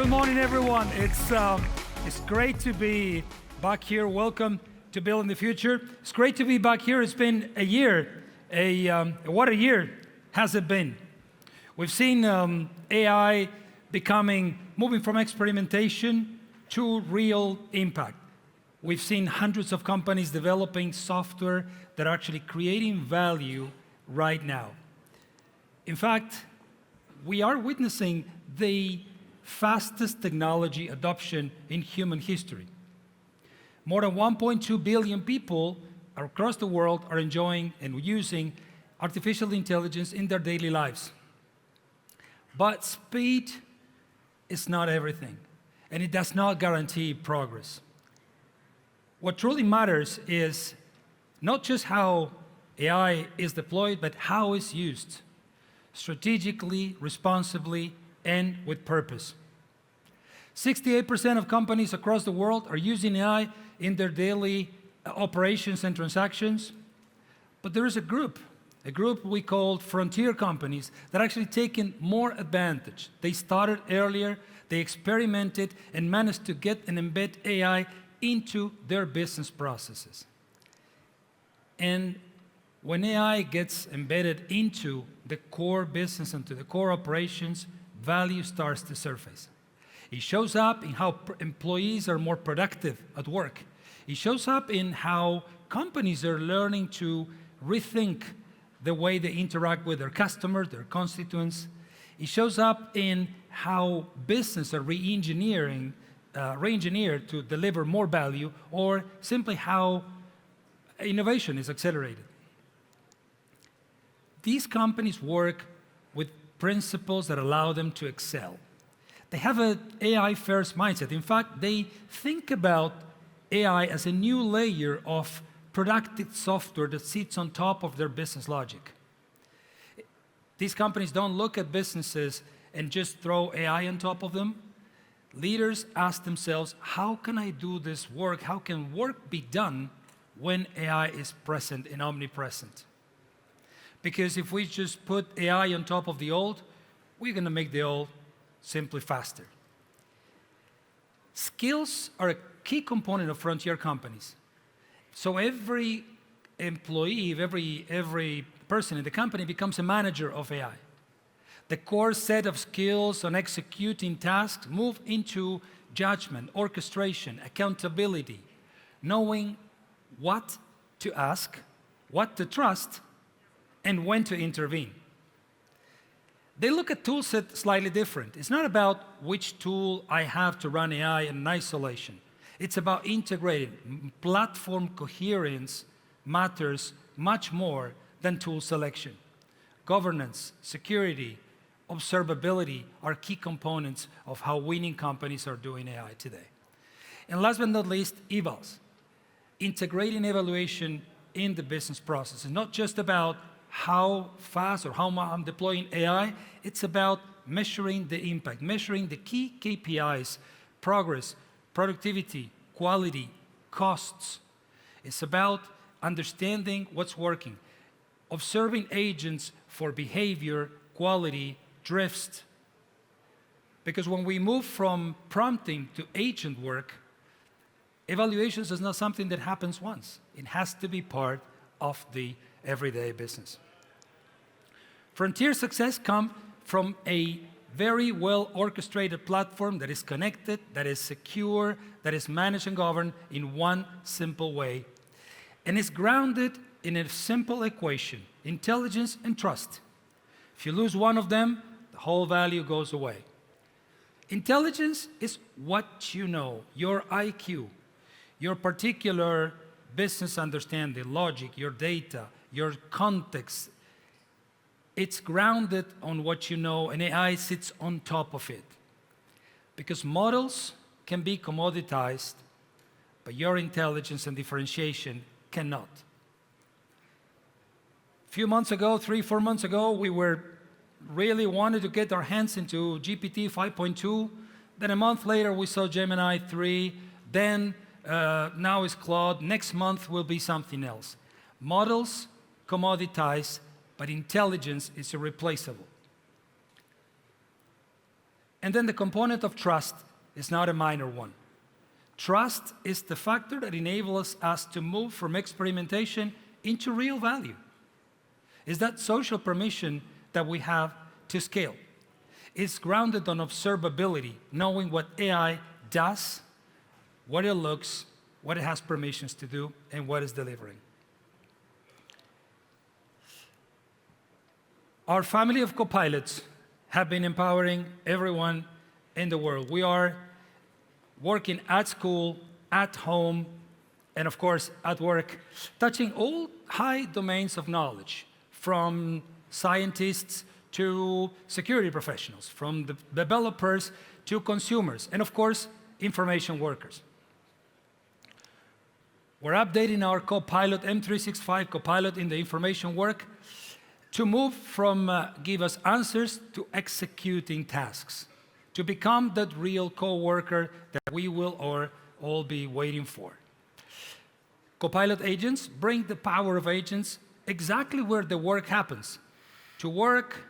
Good morning, everyone. It's great to be back here. Welcome to Building the Future. It's great to be back here. It's been a year. What a year has it been? We've seen AI moving from experimentation to real impact. We've seen hundreds of companies developing software that are actually creating value right now. In fact, we are witnessing the fastest technology adoption in human history. More than 1.2 billion people across the world are enjoying and using artificial intelligence in their daily lives. But speed is not everything, and it does not guarantee progress. What truly matters is not just how AI is deployed, but how it's used, strategically, responsibly, and with purpose. 68% of companies across the world are using AI in their daily operations and transactions. But there is a group we call frontier companies that are actually taking more advantage. They started earlier, they experimented, and managed to get and embed AI into their business processes. And when AI gets embedded into the core business and to the core operations, value starts to surface. It shows up in how employees are more productive at work. It shows up in how companies are learning to rethink the way they interact with their customers, their constituents. It shows up in how business are re-engineered to deliver more value, or simply how innovation is accelerated. These companies work with principles that allow them to excel. They have an AI-first mindset. In fact, they think about AI as a new layer of productive software that sits on top of their business logic. These companies don't look at businesses and just throw AI on top of them. Leaders ask themselves, how can I do this work? How can work be done when AI is present and omnipresent? Because if we just put AI on top of the old, we're going to make the old simply faster. Skills are a key component of frontier companies. So every employee, every person in the company becomes a manager of AI. The core set of skills on executing tasks move into judgment, orchestration, accountability, knowing what to ask, what to trust, and when to intervene. They look at tool set slightly different. It's not about which tool I have to run AI in isolation. It's about integrating. Platform coherence matters much more than tool selection. Governance, security, observability are key components of how winning companies are doing AI today. And last but not least, evals. Integrating evaluation in the business process is not just about how fast or how much I'm deploying AI, it's about measuring the impact, measuring the key KPIs, progress, productivity, quality, costs. It's about understanding what's working, observing agents for behavior, quality, drifts. Because when we move from prompting to agent work, evaluations is not something that happens once. It has to be part of the everyday business. Frontier success comes from a very well orchestrated platform that is connected, that is secure, that is managed and governed in one simple way. And is grounded in a simple equation, intelligence and trust. If you lose one of them, the whole value goes away. Intelligence is what you know, your IQ, your particular business understanding, logic, your data, your context. It's grounded on what you know, and AI sits on top of it. Because models can be commoditized, but your intelligence and differentiation cannot. A few months ago, 3-4 months ago, we really wanted to get our hands into GPT 5.2. Then a month later, we saw Gemini 3. Then now is Claude. Next month will be something else. Models commoditize, but intelligence is irreplaceable. And then the component of trust is not a minor one. Trust is the factor that enables us to move from experimentation into real value. It's that social permission that we have to scale. It's grounded on observability, knowing what AI does, what it looks, what it has permissions to do, and what it's delivering. Our family of copilots have been empowering everyone in the world. We are working at school, at home, and of course at work, touching all high domains of knowledge, from scientists to security professionals, from the developers to consumers, and of course, information workers. We're updating our Copilot, M365 Copilot in the information work to move from give us answers to executing tasks, to become that real coworker that we will all be waiting for. Copilot agents bring the power of agents exactly where the work happens. To work,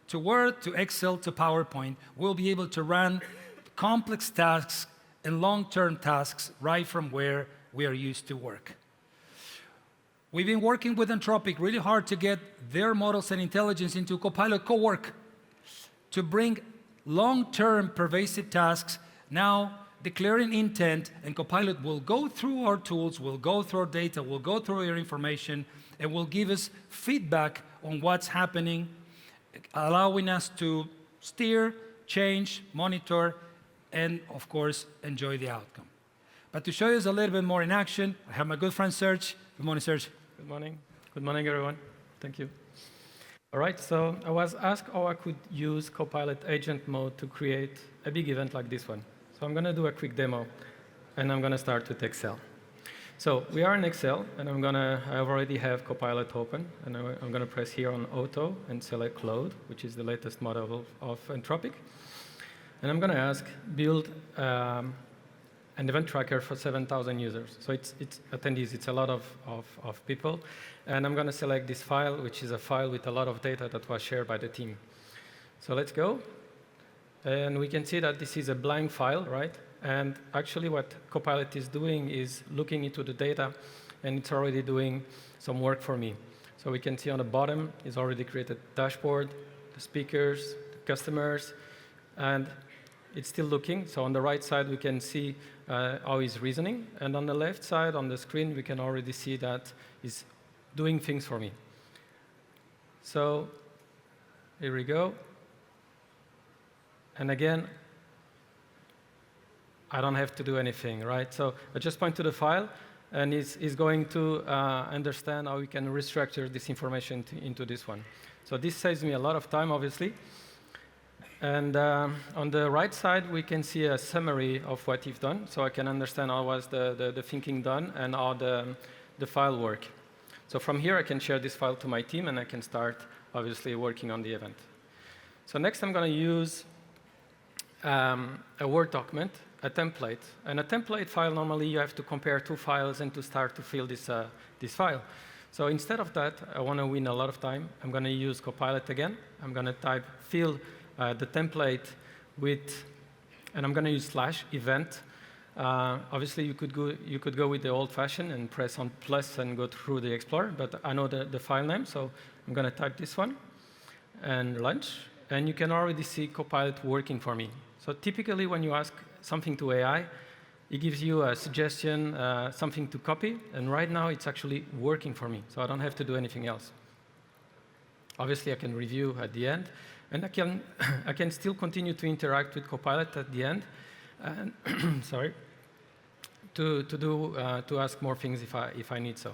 to Word, to Excel, to PowerPoint, we'll be able to run complex tasks and long-term tasks right from where we are used to work. We've been working with Anthropic really hard to get their models and intelligence into Copilot Co-work to bring long-term pervasive tasks, now declaring intent, and Copilot will go through our tools, will go through our data, will go through our information, and will give us feedback on what's happening, allowing us to steer, change, monitor, and of course, enjoy the outcome. But to show you a little bit more in action, I have my good friend Serge. Good morning, Serge. Good morning. Good morning, everyone. Thank you. All right, so I was asked how I could use Copilot agent mode to create a big event like this one. So I'm going to do a quick demo, and I'm going to start with Excel. So we are in Excel, and I already have Copilot open, and I'm going to press here on Auto and select Cloud, which is the latest model of Anthropic. And I'm going to ask, build an event tracker for 7,000 users. So it's attendees, it's a lot of people. And I'm going to select this file, which is a file with a lot of data that was shared by the team. So let's go. And we can see that this is a blank file, right? And actually what Copilot is doing is looking into the data, and it's already doing some work for me. So we can see on the bottom, it's already created dashboard, the speakers, the customers, and it's still looking. So on the right side, we can see how it's reasoning. And on the left side, on the screen, we can already see that it's doing things for me. So here we go. And again, I don't have to do anything, right? So I just point to the file, and it's going to understand how we can restructure this information into this one. So this saves me a lot of time, obviously. And on the right side, we can see a summary of what you've done, so I can understand how was the thinking done and how the file work. So from here, I can share this file to my team, and I can start, obviously, working on the event. So next, I'm going to use a Word document, a template. And a template file, normally, you have to compare two files and to start to fill this file. So instead of that, I want to win a lot of time. I'm going to use Copilot again. I'm going to type fill the template with, and I'm going to use /event. Obviously, you could go with the old-fashioned and press on plus and go through the Explorer, but I know the file name, so I'm going to type this one and launch. And you can already see Copilot working for me. So typically, when you ask something to AI, it gives you a suggestion, something to copy, and right now it's actually working for me, so I don't have to do anything else. Obviously, I can review at the end, and I can still continue to interact with Copilot at the end, and sorry, to ask more things if I need so.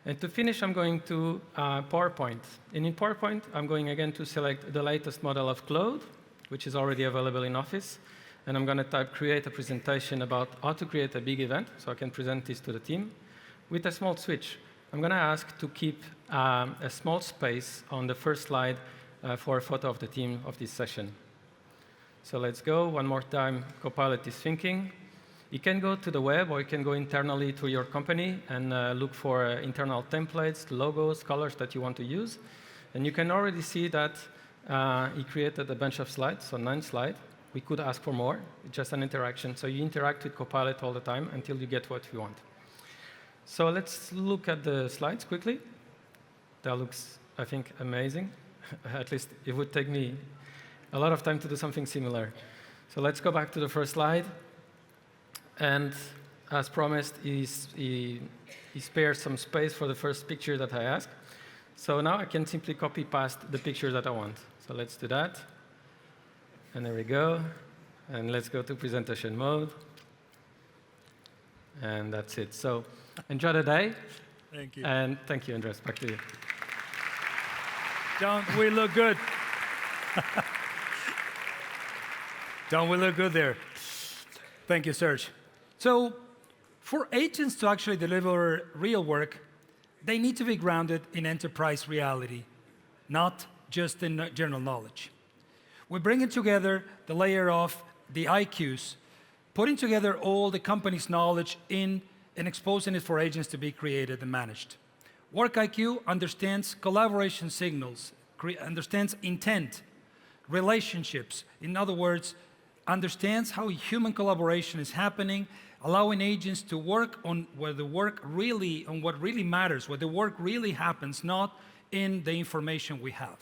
And to finish, I'm going to PowerPoint. And in PowerPoint, I'm going again to select the latest model of Claude, which is already available in Office. And I'm going to type create a presentation about how to create a big event, so I can present this to the team, with a small switch. I'm going to ask to keep a small space on the first slide for a photo of the team of this session. So let's go. One more time, Copilot is thinking. You can go to the web, or you can go internally to your company and look for internal templates, logos, colors that you want to use. And you can already see that He created a bunch of slides, so 9 slides. We could ask for more. It's just an interaction. So you interact with Copilot all the time until you get what you want. So let's look at the slides quickly. That looks, I think, amazing. At least it would take me a lot of time to do something similar. So let's go back to the first slide. And as promised, he spares some space for the first picture that I asked. So now I can simply copy past the picture that I want. So let's do that. And there we go. And let's go to presentation mode. And that's it. So enjoy the day. Thank you. And thank you, Andrés. Back to you. Don't we look good? Don't we look good there? Thank you, Serge. So for agents to actually deliver real work, they need to be grounded in enterprise reality, not just in general knowledge. We're bringing together the layer of the IQs, putting together all the company's knowledge in and exposing it for agents to be created and managed. Work IQ understands collaboration signals, understands intent, relationships. In other words, understands how human collaboration is happening, allowing agents to work on where the work really, on what really matters, where the work really happens, not in the information we have.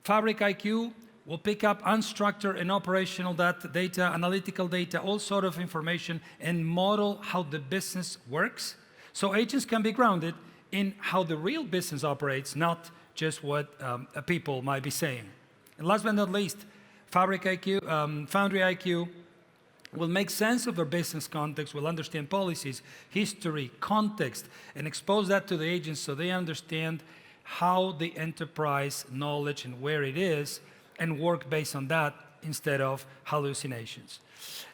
Fabric IQ will pick up unstructured and operational data, analytical data, all sort of information, and model how the business works. So agents can be grounded in how the real business operates, not just what people might be saying. And last but not least, Fabric IQ, Foundry IQ will make sense of their business context, will understand policies, history, context, and expose that to the agents so they understand how the enterprise knowledge and where it is, and work based on that instead of hallucinations.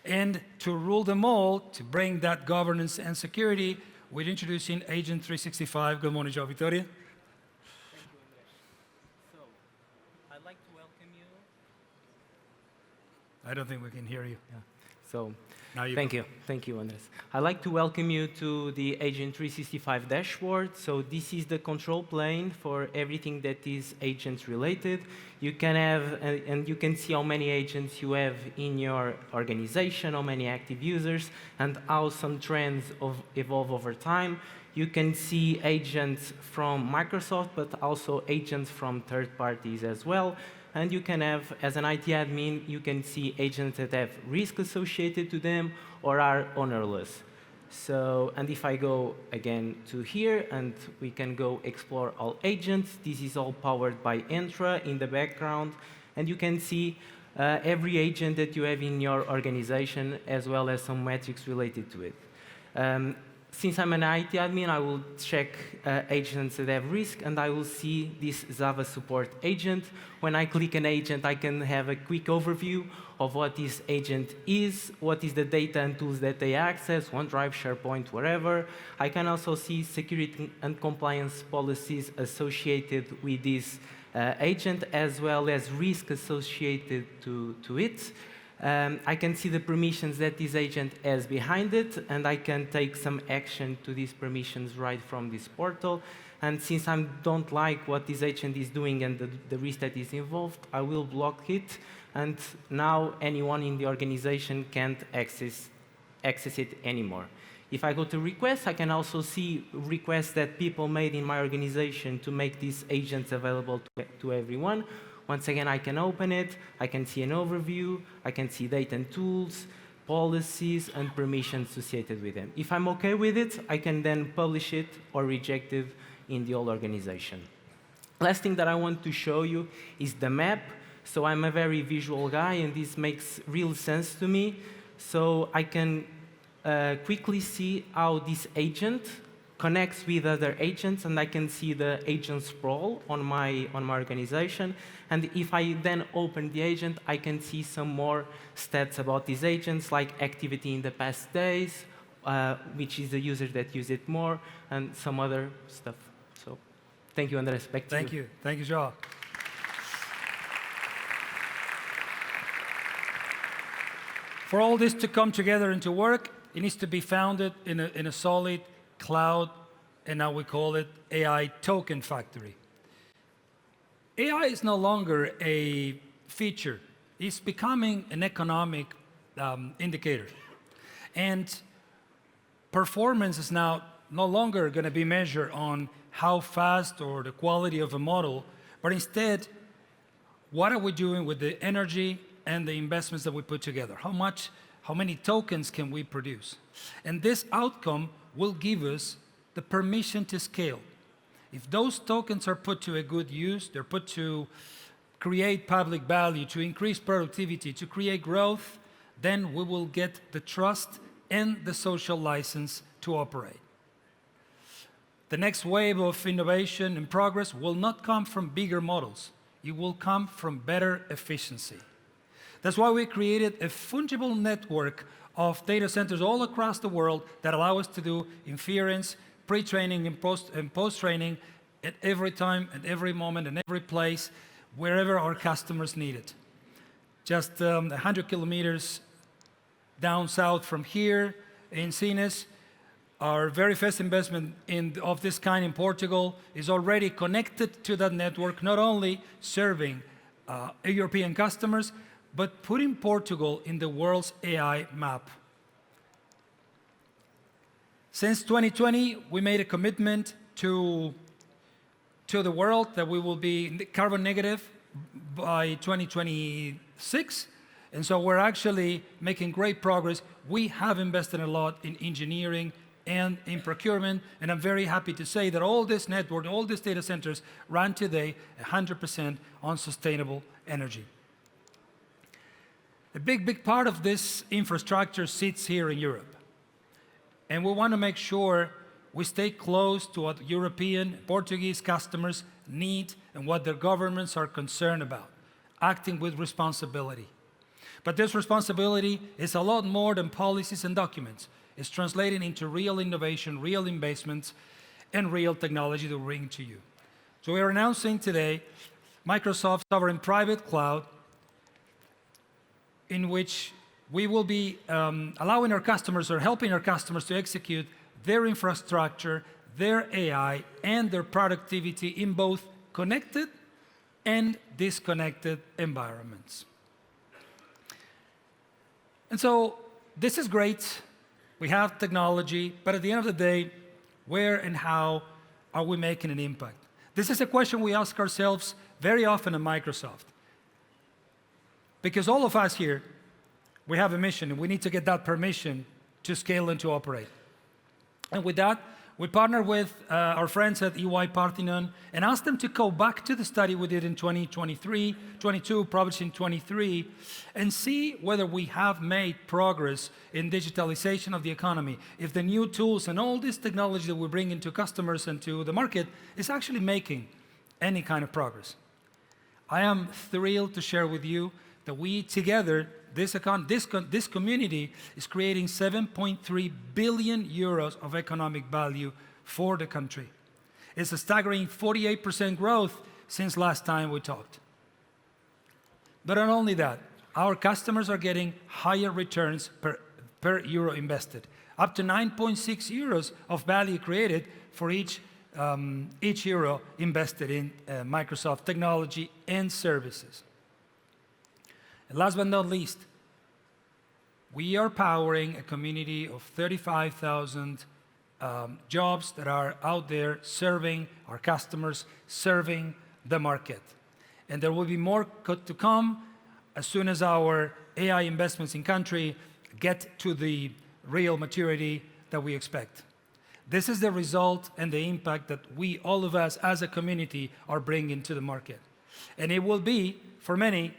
And to rule them all, to bring that governance and security, we're introducing Agent 365. Good morning, João Victoria. Thank you, Andrés. So, I'd like to welcome you. I don't think we can hear you. Yeah. So, Now you thank you, Andrés. I'd like to welcome you to the Agent 365 dashboard. So this is the control plane for everything that is agents related. You can have, and you can see how many agents you have in your organization, how many active users, and how some trends evolve over time. You can see agents from Microsoft, but also agents from third parties as well. And you can have, as an IT admin, you can see agents that have risk associated to them or are ownerless. So, and if I go again to here, and we can go explore all agents, this is all powered by Entra in the background. And you can see every agent that you have in your organization, as well as some metrics related to it. Since I'm an IT admin, I will check agents that have risk, and I will see this Java support agent. When I click an agent, I can have a quick overview of what this agent is, what is the data and tools that they access, OneDrive, SharePoint, wherever. I can also see security and compliance policies associated with this agent, as well as risk associated to it. I can see the permissions that this agent has behind it, and I can take some action to these permissions right from this portal. And since I don't like what this agent is doing and the risk that is involved, I will block it, and now anyone in the organization can't access it anymore. If I go to requests, I can also see requests that people made in my organization to make these agents available to everyone. Once again, I can open it, I can see an overview, I can see data and tools, policies, and permissions associated with them. If I'm OK with it, I can then publish it or reject it in the whole organization. Last thing that I want to show you is the map. So I'm a very visual guy, and this makes real sense to me. So I can quickly see how this agent connects with other agents, and I can see the agent sprawl on my organization. And if I then open the agent, I can see some more stats about these agents, like activity in the past days, which is the users that use it more, and some other stuff. So thank you, Andrés. Back to you. Thank you. Thank you, João. For all this to come together and to work, it needs to be founded in a solid cloud, and now we call it AI token factory. AI is no longer a feature. It's becoming an economic indicator. And performance is now no longer going to be measured on how fast or the quality of a model, but instead, what are we doing with the energy and the investments that we put together? How many tokens can we produce? And this outcome will give us the permission to scale. If those tokens are put to a good use, they're put to create public value, to increase productivity, to create growth, then we will get the trust and the social license to operate. The next wave of innovation and progress will not come from bigger models. It will come from better efficiency. That's why we created a fungible network of data centers all across the world that allow us to do inference, pre-training and post-training at every time, at every moment, and every place, wherever our customers need it. Just 100 kilometers down south from here in Sines, our very first investment of this kind in Portugal is already connected to that network, not only serving European customers, but putting Portugal in the world's AI map. Since 2020, we made a commitment to the world that we will be carbon negative by 2026. And so we're actually making great progress. We have invested a lot in engineering and in procurement, and I'm very happy to say that all this network, all these data centers run today 100% on sustainable energy. A big part of this infrastructure sits here in Europe. And we want to make sure we stay close to what European, Portuguese customers need and what their governments are concerned about, acting with responsibility. But this responsibility is a lot more than policies and documents. It's translating into real innovation, real investments, and real technology to bring to you. So we are announcing today Microsoft Sovereign Private Cloud, in which we will be allowing our customers or helping our customers to execute their infrastructure, their AI, and their productivity in both connected and disconnected environments. And so this is great. We have technology, but at the end of the day, where and how are we making an impact? This is a question we ask ourselves very often at Microsoft. Because all of us here, we have a mission, and we need to get that permission to scale and to operate. And with that, we partnered with our friends at EY Parthenon and asked them to go back to the study we did in 22, published in 23, and see whether we have made progress in digitalization of the economy, if the new tools and all this technology that we bring into customers and to the market is actually making any kind of progress. I am thrilled to share with you that we together, this community is creating 7.3 billion euros of economic value for the country. It's a staggering 48% growth since last time we talked. But not only that, our customers are getting higher returns per euro invested, up to 9.6 euros of value created for each euro invested in Microsoft technology and services. And last but not least, we are powering a community of 35,000 jobs that are out there serving our customers, serving the market. And there will be more to come as soon as our AI investments in country get to the real maturity that we expect. This is the result and the impact that we, all of us as a community, are bringing to the market. And it will be, for many,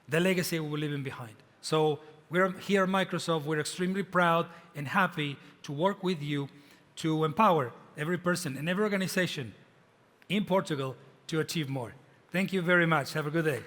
the legacy we're leaving behind. So we're here at Microsoft, we're extremely proud and happy to work with you to empower every person and every organization in Portugal to achieve more. Thank you very much. Have a good day.